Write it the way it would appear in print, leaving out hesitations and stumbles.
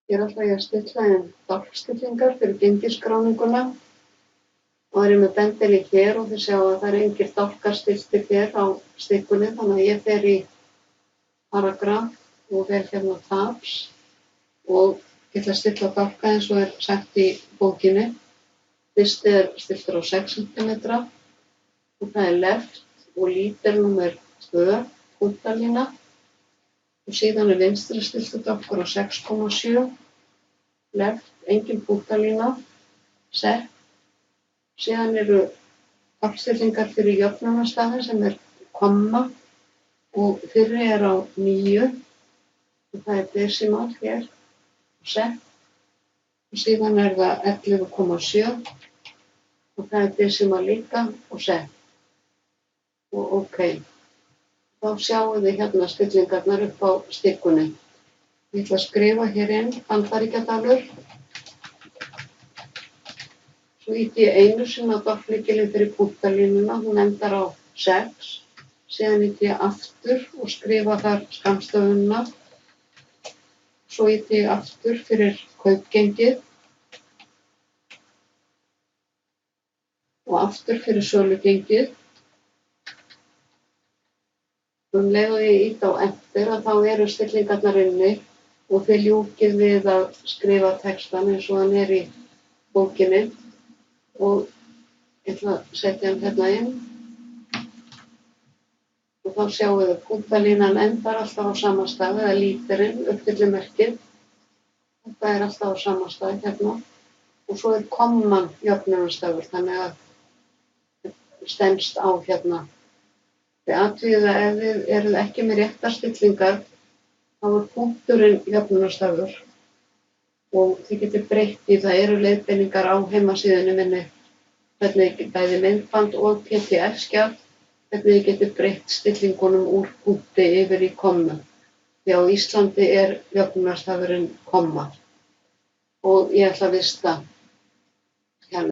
Hér ætla ég að stilla inn dálkstillingar fyrir gengisskráninguna og er ég með bendilí hér og þið sjá að það engir dálkar stilltir hér á stikkunni, þannig að ég fer í paragraf og vel hérna tabs og ég ætla að stilla dálka eins og er sagt í bókinni. Fyrsti er stilltur á 6 cm og það er left og lítil númer 2 punktalína. Og síðan er vinstri stilltur dálkur á 6,7, left, engin punktalína, set. Síðan eru dálkstillingar fyrir jöfnunarstafi sem er komma og fyrri er á 9 og það er desimal hér og set. Og síðan er það 11,7 og það er desimal líka og set. Og OK. Þá sjáum við hérna stillingarnar upp á stikkunni. Ég ætla að skrifa hér inn Bandaríkjadalur. Svo ýti ég einu sinni á dálklykilinn fyrir punktalínuna, hún endar á 6. Síðan ýti ég aftur og skrifa þar skammstöfunina. Svo ýti ég aftur fyrir kaupgengið og aftur fyrir sölugengið. Leið og ég ýti á enter að þá eru stillingarnar inni og þið ljúkið við að skrifa textan eins og hann er í bókinni og ég ætla að setja hann hérna inn og þá sjáum við að punktalínan endar alltaf á sama stað eða líterinn uppfyllir merkið. Þetta er alltaf á sama stað hérna og svo er komman jöfnunarstafur þannig að stenst á hérna. Þið athugið að ef þið eruð ekki með réttar stillingar þá er punkturinn jöfnunarstafur og þið getið breytt í það eru leiðbeiningar á heimasíðunni minni hvernig bæði myndband og PDF-skjal hvernig þið getið breytt stillingunum úr punkti yfir í kommu. Því á Íslandi er jöfnunarstafurinn komma og ég ætla að vista